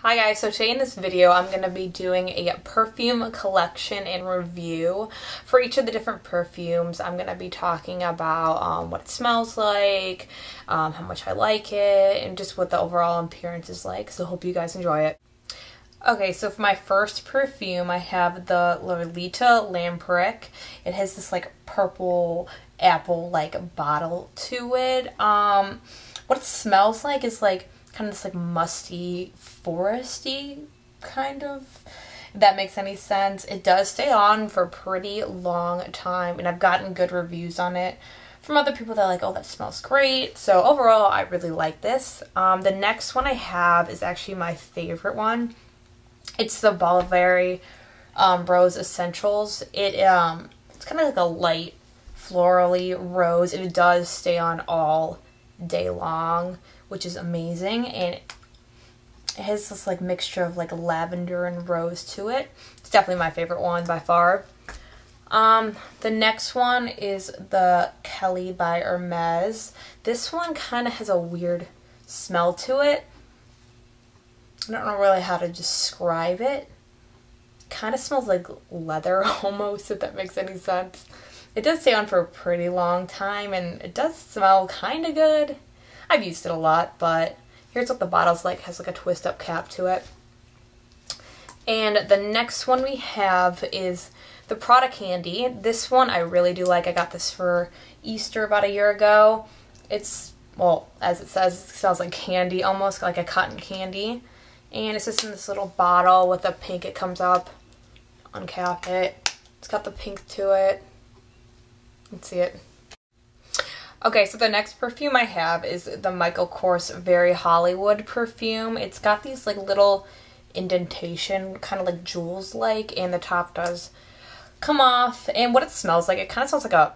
Hi guys, so today in this video I'm going to be doing a perfume collection and review. For each of the different perfumes I'm going to be talking about what it smells like, how much I like it, and just what the overall appearance is like, so hope you guys enjoy it. Okay, so for my first perfume I have the Lolita Lamprick. It has this like purple apple like bottle to it. What it smells like is like kind of this like musty, foresty kind of, if that makes any sense. It does stay on for a pretty long time, and I've gotten good reviews on it from other people that are like, oh, that smells great. So overall, I really like this. The next one I have is actually my favorite one. It's the Balberry Rose Essentials. It's kind of like a light florally rose, and it does stay on all day long, which is amazing, and it has this like mixture of like lavender and rose to it. It's definitely my favorite one by far. The next one is the Kelly by Hermes. This one kind of has a weird smell to it. I don't know really how to describe it. Kind of smells like leather almost, if that makes any sense. It does stay on for a pretty long time, and it does smell kind of good. I've used it a lot, but here's what the bottle's like. It has like a twist up cap to it. And the next one we have is the Prada Candy. This one I really do like. I got this for Easter about a year ago. It's, well, as it says, it smells like candy, almost like a cotton candy. And it's just in this little bottle with a pink. It comes up, uncap it. It's got the pink to it. You can see it. Okay, so the next perfume I have is the Michael Kors Very Hollywood perfume. It's got these like little indentation, kind of like jewels like, and the top does come off. And what it smells like, it kind of smells like a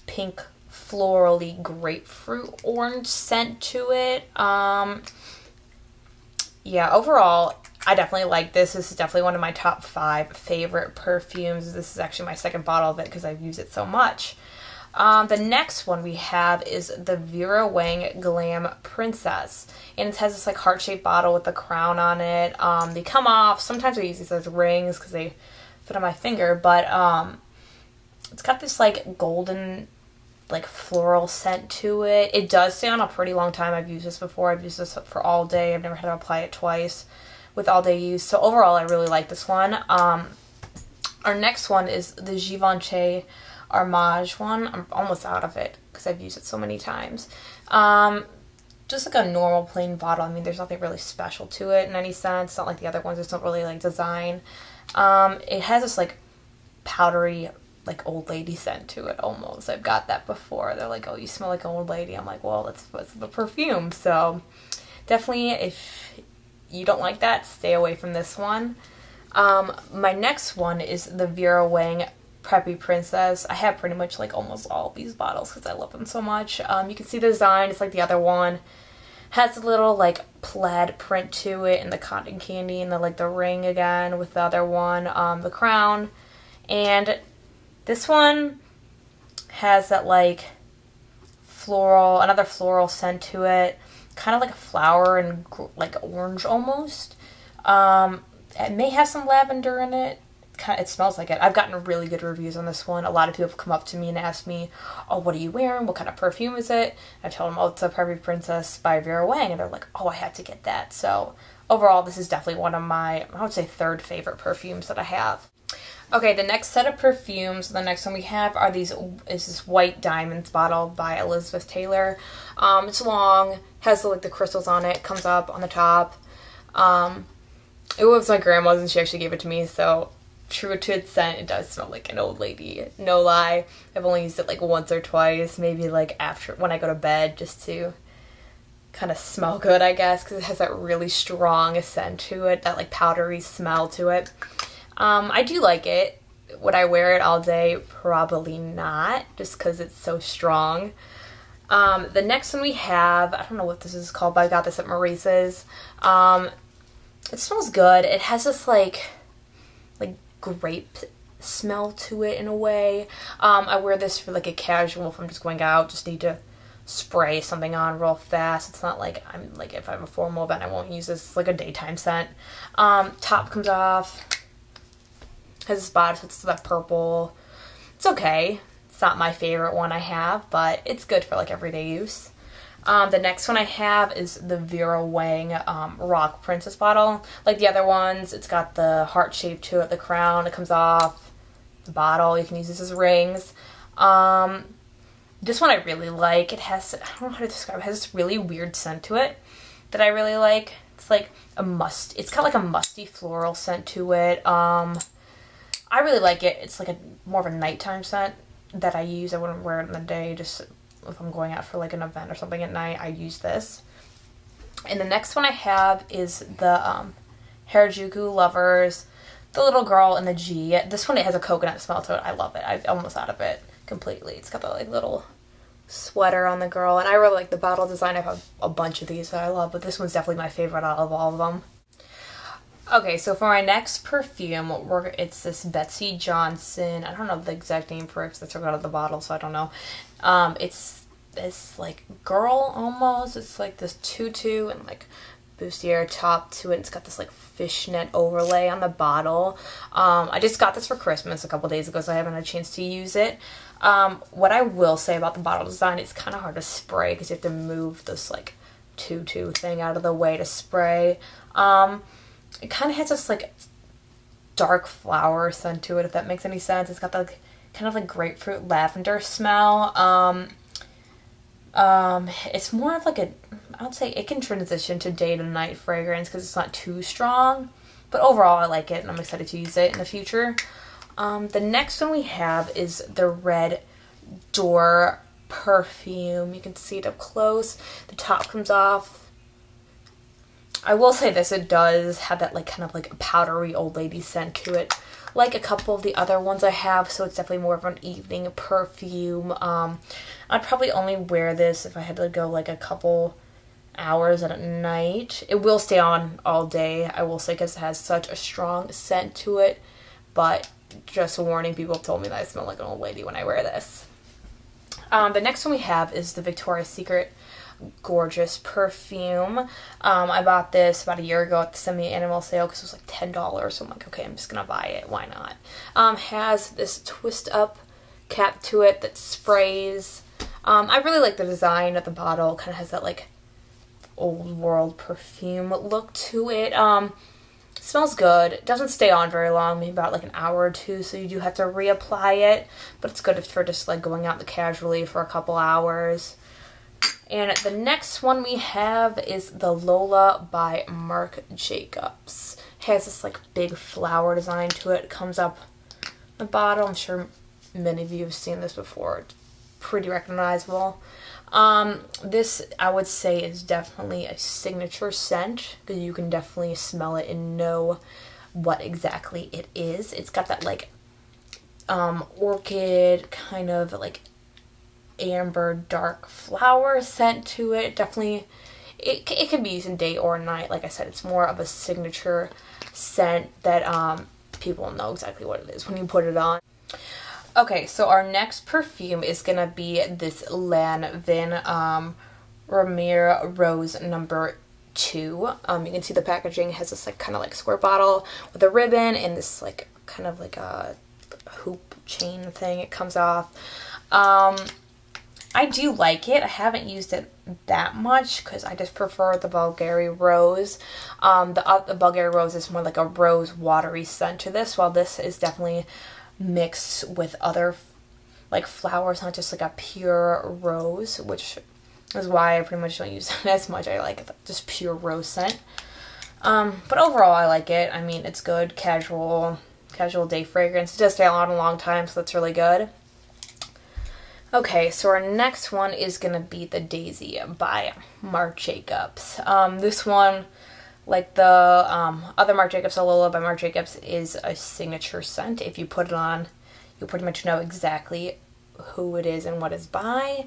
pink florally grapefruit orange scent to it. Yeah, overall, I definitely like this. This is definitely one of my top 5 favorite perfumes. This is actually my second bottle of it because I've used it so much. The next one we have is the Vera Wang Glam Princess, and it has this like heart-shaped bottle with a crown on it. They come off. Sometimes I use these as rings because they fit on my finger, but it's got this like golden like floral scent to it. It does stay on a pretty long time. I've used this before. I've used this for all day. I've never had to apply it twice with all day use. So overall, I really like this one. Our next one is the Givenchy Armage one. I'm almost out of it because I've used it so many times. Just like a normal plain bottle. I mean, there's nothing really special to it in any sense. It's not like the other ones. It's not really like design. It has this like powdery like old lady scent to it almost. I've got that before. They're like, oh, you smell like an old lady. I'm like, well, that's the perfume. So definitely, if you don't like that, stay away from this one. My next one is the Vera Wang Preppy Princess. I have pretty much like almost all of these bottles because I love them so much. You can see the design. It's like the other one. Has a little like plaid print to it, and the cotton candy, and the like the ring again with the other one, the crown. And this one has that like floral, another floral scent to it, kind of like a flower and like orange almost. It may have some lavender in it. It smells like it. I've gotten really good reviews on this one. A lot of people have come up to me and asked me, oh, what are you wearing? What kind of perfume is it? I told them, oh, it's a Preppy Princess by Vera Wang. And they're like, oh, I had to get that. So overall, this is definitely one of my, I would say, 3rd favorite perfumes that I have. Okay, the next set of perfumes, the next one we have is this White Diamonds bottle by Elizabeth Taylor. It's long, has like the crystals on it, comes up on the top. It was my grandma's and she actually gave it to me, so true to its scent, it does smell like an old lady, no lie. I've only used it like once or twice, maybe like after when I go to bed, just to kind of smell good, I guess, because it has that really strong scent to it, that like powdery smell to it. I do like it. Would I wear it all day? Probably not, just because it's so strong. The next one we have, I don't know what this is called, but I got this at Maurice's. It smells good. It has this like grape smell to it in a way. I wear this for like a casual, if I'm just going out, just need to spray something on real fast. It's not like I'm like, if I have a formal event, I won't use this. It's like a daytime scent. Top comes off. Has this body, so it's that purple. It's okay. It's not my favorite one I have, but it's good for like everyday use. The next one I have is the Vera Wang Rock Princess bottle. Like the other ones, it's got the heart shape to it, the crown, it comes off the bottle. You can use this as rings. This one I really like. It has, I don't know how to describe it, it has this really weird scent to it that I really like. It's like it's got like a musty floral scent to it. I really like it. It's like more of a nighttime scent that I use. I wouldn't wear it in the day, just if I'm going out for like an event or something at night, I use this. And the next one I have is the Harajuku Lovers, the little girl in the G. This one, it has a coconut smell to it. I love it. I'm almost out of it completely. It's got the like little sweater on the girl, and I really like the bottle design. I have a bunch of these that I love, but this one's definitely my favorite out of all of them. Okay, so for my next perfume, it's this Betsy Johnson. I don't know the exact name for it because I took it out of the bottle, so I don't know. It's this like girl almost. It's like this tutu and like bustier top to it. It's got this like fishnet overlay on the bottle. I just got this for Christmas a couple days ago, so I haven't had a chance to use it. What I will say about the bottle design, it's kind of hard to spray because you have to move this like tutu thing out of the way to spray. It kind of has this like dark flower scent to it, if that makes any sense. It's got the like, kind of like grapefruit lavender smell. It's more of like I would say it can transition to day to night fragrance because it's not too strong. But overall I like it and I'm excited to use it in the future. The next one we have is the red Door Perfume. You can see it up close. The top comes off. I will say this, it does have that like kind of like powdery old lady scent to it, like a couple of the other ones I have, so it's definitely more of an evening perfume. I'd probably only wear this if I had to go like a couple hours at night. It will stay on all day, I will say, because it has such a strong scent to it, but just a warning, people have told me that I smell like an old lady when I wear this. The next one we have is the Victoria's Secret Gorgeous Perfume. I bought this about a year ago at the semi-annual sale because it was like $10, so I'm like, okay, I'm just gonna buy it, why not? Has this twist up cap to it that sprays. I really like the design of the bottle. Kind of has that like old world perfume look to it. Smells good. It doesn't stay on very long, maybe about like an hour or two, so you do have to reapply it, but it's good for just like going out casually for a couple hours. And the next one we have is the Lola by Marc Jacobs. It has this like big flower design to it. It comes up the bottle. I'm sure many of you have seen this before. It's pretty recognizable. This I would say is definitely a signature scent because you can definitely smell it and know what exactly it is. It's got that like orchid kind of like amber dark flower scent to it. Definitely it can be used in day or night. Like I said, it's more of a signature scent that people know exactly what it is when you put it on. Okay, so our next perfume is gonna be this Lanvin Ramire Rose number 2. You can see the packaging has this like kind of like square bottle with a ribbon and this like kind of like a hoop chain thing it comes off. I do like it. I haven't used it that much because I just prefer the Balberry Rose. The Balberry Rose is more like a rose watery scent to this, while this is definitely mixed with other like flowers, not just like a pure rose, which is why I pretty much don't use it as much. I like just pure rose scent. But overall I like it. I mean, it's good, casual day fragrance. It does stay on a long time, so that's really good. Okay, so our next one is going to be the Daisy by Marc Jacobs. This one, like the other Marc Jacobs, the Lola by Marc Jacobs, is a signature scent. If you put it on, you'll pretty much know exactly who it is and what it's by.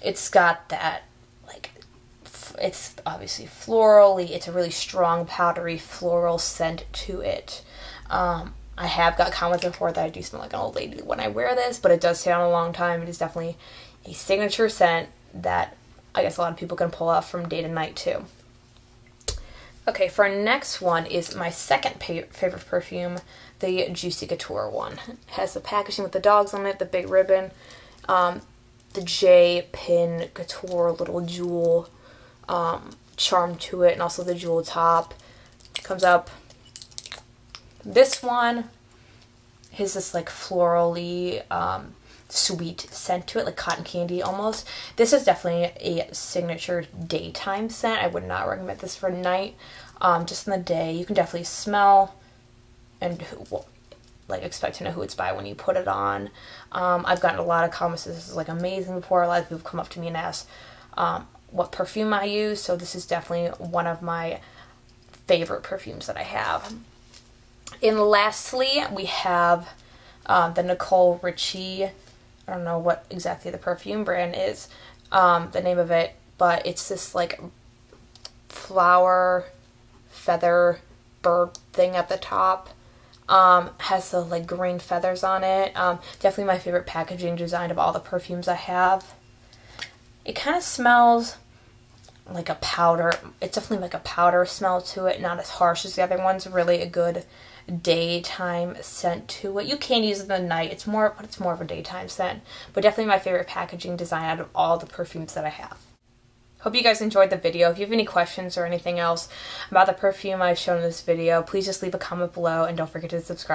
It's got that, like, it's obviously florally. It's a really strong, powdery, floral scent to it. I have got comments before that I do smell like an old lady when I wear this, but it does stay on a long time. It is definitely a signature scent that I guess a lot of people can pull off from day to night too. Okay, for our next one is my second favorite perfume, the Juicy Couture one. It has the packaging with the dogs on it, the big ribbon, the J pin couture little jewel charm to it, and also the jewel top. Comes up. This one has this like florally sweet scent to it, like cotton candy almost. This is definitely a signature daytime scent. I would not recommend this for night. Just in the day, you can definitely smell and like expect to know who it's by when you put it on. I've gotten a lot of comments, this is like amazing before. A lot of people come up to me and ask what perfume I use, so this is definitely one of my favorite perfumes that I have. And lastly, we have the Nicole Richie. I don't know what exactly the perfume brand is, the name of it, but it's this like flower feather bird thing at the top. Has the like green feathers on it. Definitely my favorite packaging design of all the perfumes I have. It kind of smells like a powder. It's definitely like a powder smell to it, not as harsh as the other ones. Really a good daytime scent to it. You can use it in the night. It's more of a daytime scent, but definitely my favorite packaging design out of all the perfumes that I have. Hope you guys enjoyed the video. If you have any questions or anything else about the perfume I've shown in this video, please just leave a comment below and don't forget to subscribe.